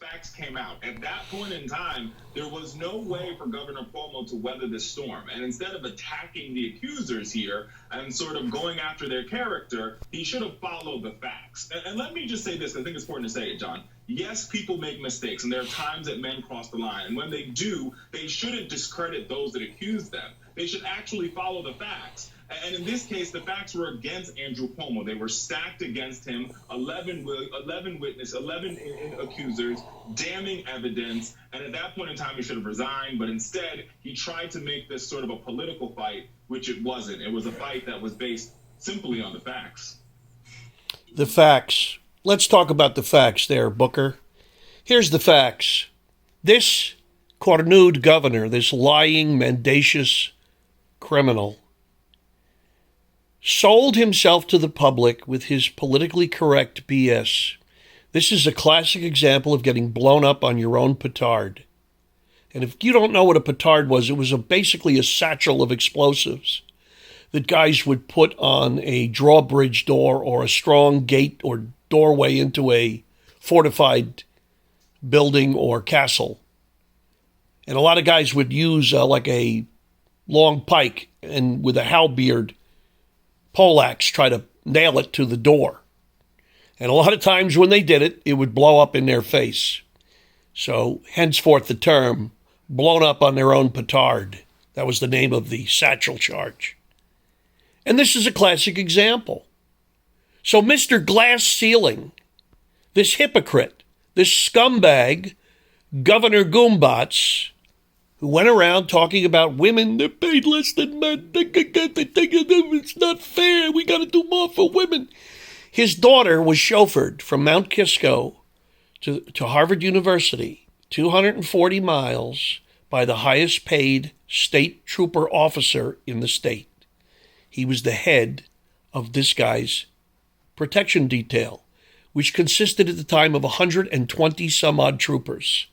facts came out. At that point in time, there was no way for Governor Cuomo to weather this storm. And instead of attacking the accusers here and sort of going after their character, he should have followed the facts. And let me just say this, I think it's important to say it, John. Yes, people make mistakes, and there are times that men cross the line. And when they do, they shouldn't discredit those that accuse them. They should actually follow the facts. And in this case, the facts were against Andrew Cuomo. They were stacked against him, 11 witnesses, 11 accusers, damning evidence. And at that point in time, he should have resigned. But instead, he tried to make this sort of a political fight, which it wasn't. It was a fight that was based simply on the facts. The facts. Let's talk about the facts there, Booker. Here's the facts. This cornude governor, this lying, mendacious criminal, sold himself to the public with his politically correct BS. This is a classic example of getting blown up on your own petard. And if you don't know what a petard was, it was basically a satchel of explosives that guys would put on a drawbridge door or a strong gate or doorway into a fortified building or castle. And a lot of guys would use like a long pike and with a halberd poleaxe try to nail it to the door. And a lot of times when they did it, it would blow up in their face. So henceforth the term, blown up on their own petard. That was the name of the satchel charge. And this is a classic example. So Mr. Glass Ceiling, this hypocrite, this scumbag, Governor Goombats, who went around talking about women, they're paid less than men, it's not fair, we got to do more for women. His daughter was chauffeured from Mount Kisco to Harvard University, 240 miles, by the highest paid state trooper officer in the state. He was the head of this guy's protection detail, which consisted at the time of 120 some odd troopers.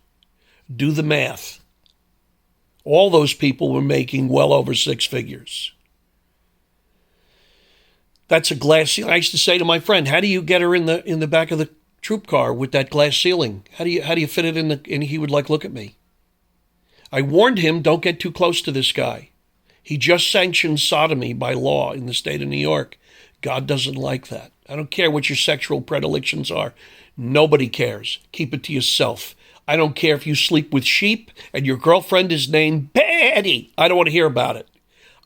Do the math. All those people were making well over six figures. That's a glass ceiling. I used to say to my friend, how do you get her in the back of the troop car with that glass ceiling? How do you fit it in the, and he would look at me. I warned him, don't get too close to this guy. He just sanctioned sodomy by law in the state of New York. God doesn't like that. I don't care what your sexual predilections are. Nobody cares. Keep it to yourself. I don't care if you sleep with sheep and your girlfriend is named Betty. I don't want to hear about it.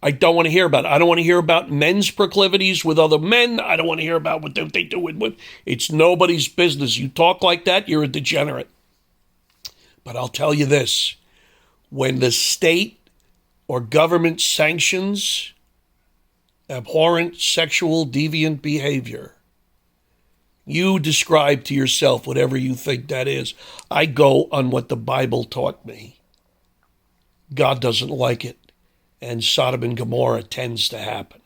I don't want to hear about it. I don't want to hear about men's proclivities with other men. I don't want to hear about what they do with women. It's nobody's business. You talk like that, you're a degenerate. But I'll tell you this. When the state or government sanctions abhorrent sexual deviant behavior, you describe to yourself whatever you think that is. I go on what the Bible taught me. God doesn't like it, and Sodom and Gomorrah tends to happen.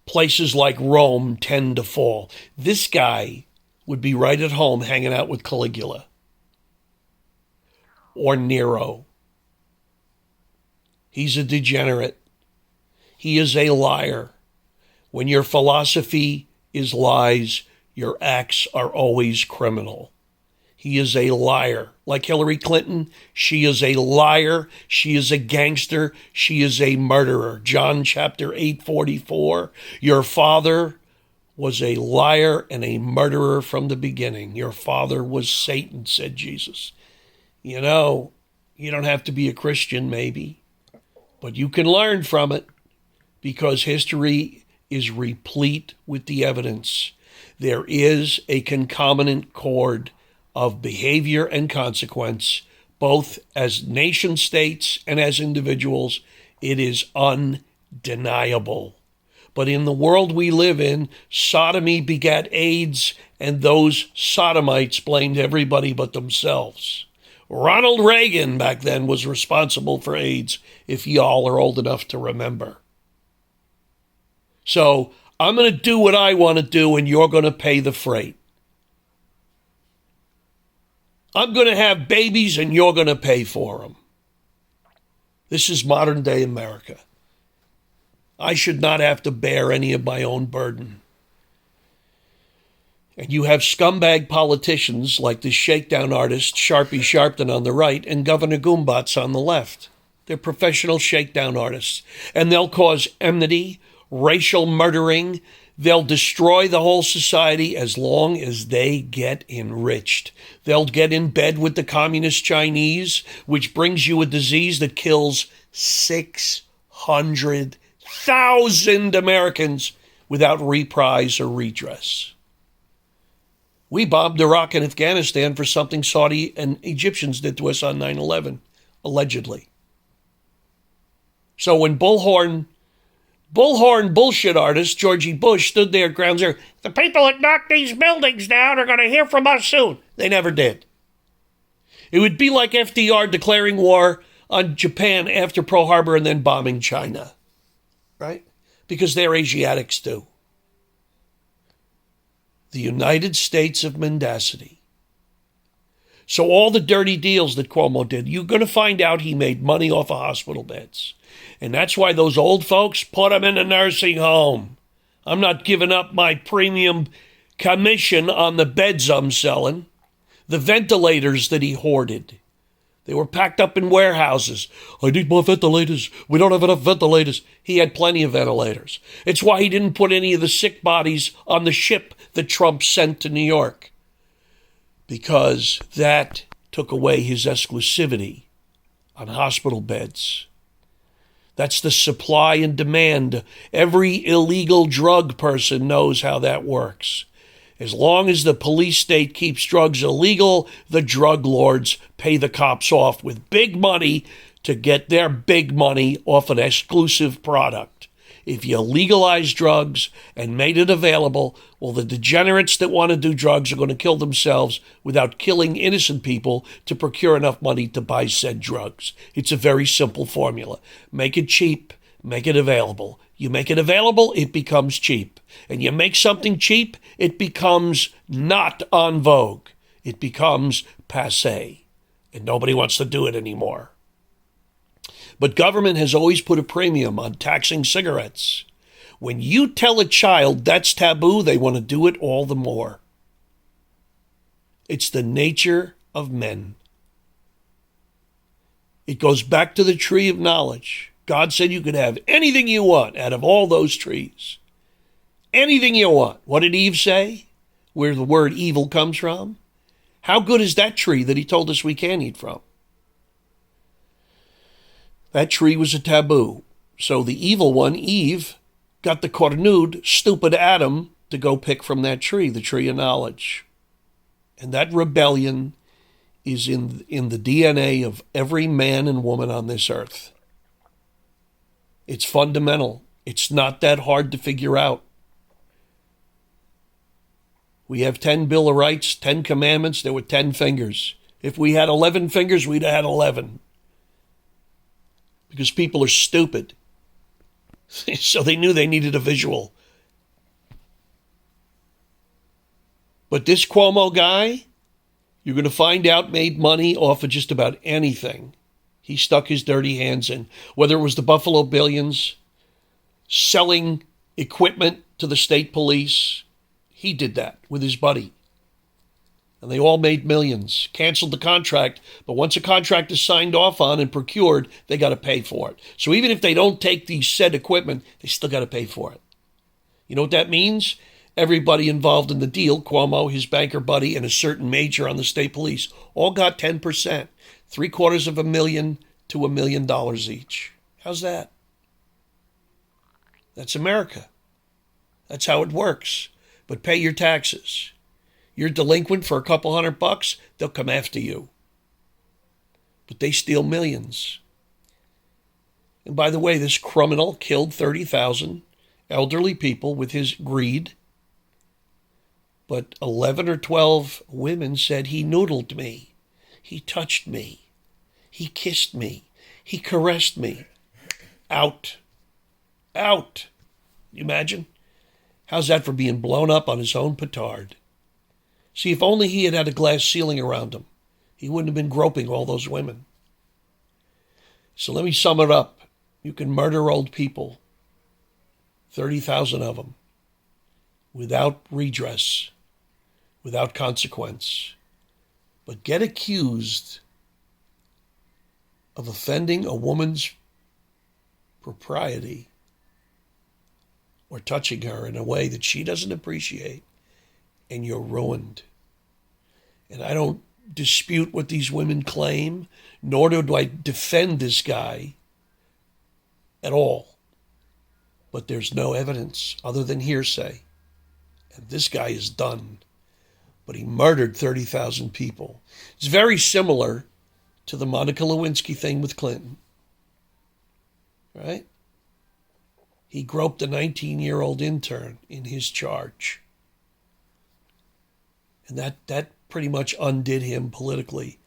Places like Rome tend to fall. This guy would be right at home hanging out with Caligula or Nero. He's a degenerate. He is a liar. When your philosophy is lies, your acts are always criminal. He is a liar. Like Hillary Clinton, she is a liar. She is a gangster. She is a murderer. John chapter 8:44. Your father was a liar and a murderer from the beginning. Your father was Satan, said Jesus. You know, you don't have to be a Christian, maybe, but you can learn from it because history is replete with the evidence. There is a concomitant cord of behavior and consequence, both as nation states and as individuals. It is undeniable. But in the world we live in, sodomy begat AIDS, and those sodomites blamed everybody but themselves. Ronald Reagan back then was responsible for AIDS, if y'all are old enough to remember. So I'm going to do what I want to do, and you're going to pay the freight. I'm going to have babies, and you're going to pay for them. This is modern day America. I should not have to bear any of my own burden. And you have scumbag politicians like the shakedown artist Sharpie Sharpton on the right and Governor Goombats on the left. They're professional shakedown artists. And they'll cause enmity, racial murdering. They'll destroy the whole society as long as they get enriched. They'll get in bed with the communist Chinese, which brings you a disease that kills 600,000 Americans without reprise or redress. We bombed Iraq and Afghanistan for something Saudi and Egyptians did to us on 9/11, allegedly. So when bullhorn bullshit artist Georgie Bush stood there at Ground Zero, the people that knocked these buildings down are going to hear from us soon. They never did. It would be like FDR declaring war on Japan after Pearl Harbor and then bombing China, right? Because they're Asiatics too. The United States of mendacity. So all the dirty deals that Cuomo did, you're going to find out he made money off of hospital beds. And that's why those old folks put them in a nursing home. I'm not giving up my premium commission on the beds I'm selling. The ventilators that he hoarded. They were packed up in warehouses. I need more ventilators. We don't have enough ventilators. He had plenty of ventilators. It's why he didn't put any of the sick bodies on the ship that Trump sent to New York. Because that took away his exclusivity on hospital beds. That's the supply and demand. Every illegal drug person knows how that works. As long as the police state keeps drugs illegal, the drug lords pay the cops off with big money to get their big money off an exclusive product. If you legalize drugs and made it available, well, the degenerates that want to do drugs are going to kill themselves without killing innocent people to procure enough money to buy said drugs. It's a very simple formula. Make it cheap, make it available. You make it available, it becomes cheap. And you make something cheap, it becomes not en vogue. It becomes passé. And nobody wants to do it anymore. But government has always put a premium on taxing cigarettes. When you tell a child that's taboo, they want to do it all the more. It's the nature of men. It goes back to the tree of knowledge. God said you could have anything you want out of all those trees. Anything you want. What did Eve say? Where the word evil comes from? How good is that tree that he told us we can't eat from? That tree was a taboo. So the evil one, Eve, got the cornude, stupid Adam, to go pick from that tree, the tree of knowledge. And that rebellion is in the DNA of every man and woman on this earth. It's fundamental. It's not that hard to figure out. We have 10 Bill of Rights, 10 Commandments. There were 10 fingers. If we had 11 fingers, we'd have had 11. Because people are stupid. So they knew they needed a visual. But this Cuomo guy, you're going to find out, made money off of just about anything he stuck his dirty hands in. Whether it was the Buffalo Billions, selling equipment to the state police, he did that with his buddy. And they all made millions, canceled the contract. But once a contract is signed off on and procured, they got to pay for it. So even if they don't take the said equipment, they still got to pay for it. You know what that means? Everybody involved in the deal, Cuomo, his banker buddy, and a certain major on the state police, all got 10%, $750,000 to $1 million each. How's that? That's America. That's how it works. But pay your taxes. You're delinquent for a couple $100, they'll come after you. But they steal millions. And by the way, this criminal killed 30,000 elderly people with his greed. But 11 or 12 women said he noodled me. He touched me. He kissed me. He caressed me. Out. Out. You imagine? How's that for being blown up on his own petard? See, if only he had had a glass ceiling around him, he wouldn't have been groping all those women. So let me sum it up. You can murder old people, 30,000 of them, without redress. without consequence, but get accused of offending a woman's propriety or touching her in a way that she doesn't appreciate, and you're ruined. And I don't dispute what these women claim, nor do I defend this guy at all. But there's no evidence other than hearsay. And this guy is done. But he murdered 30,000 people. It's very similar to the Monica Lewinsky thing with Clinton. Right? He groped a 19-year-old intern in his charge. And that pretty much undid him politically.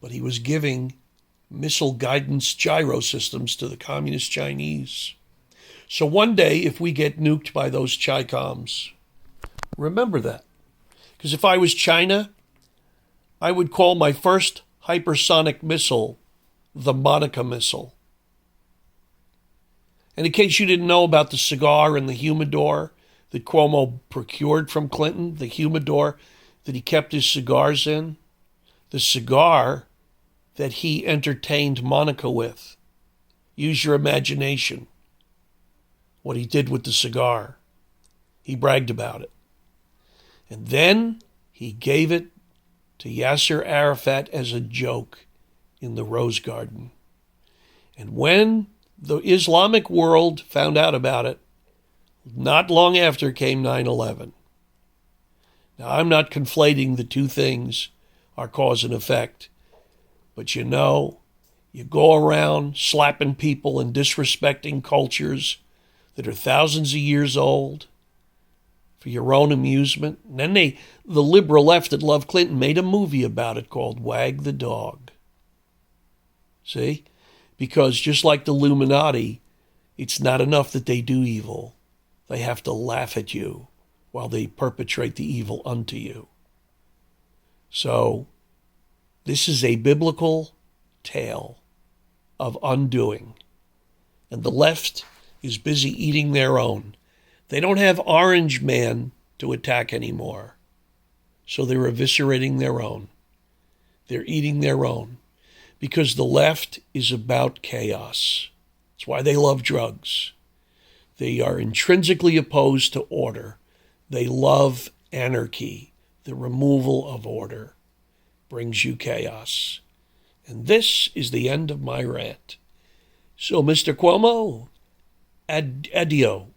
But he was giving missile guidance gyro systems to the communist Chinese. So one day, if we get nuked by those Chi-Coms, remember that. Because if I was China, I would call my first hypersonic missile the Monica missile. And in case you didn't know about the cigar and the humidor that Cuomo procured from Clinton, the humidor that he kept his cigars in, the cigar that he entertained Monica with. Use your imagination. What he did with the cigar. He bragged about it. And then he gave it to Yasser Arafat as a joke in the Rose Garden. And when the Islamic world found out about it, not long after came 9/11. Now, I'm not conflating the two things, are cause and effect. But you know, you go around slapping people and disrespecting cultures that are thousands of years old for your own amusement. And then the liberal left that loved Clinton made a movie about it called Wag the Dog. See? Because just like the Illuminati, it's not enough that they do evil. They have to laugh at you while they perpetrate the evil unto you. So, this is a biblical tale of undoing. And the left is busy eating their own. They don't have Orange Man to attack anymore. So they're eviscerating their own. They're eating their own. Because the left is about chaos. That's why they love drugs. They are intrinsically opposed to order. They love anarchy. The removal of order brings you chaos. And this is the end of my rant. So, Mr. Cuomo, addio.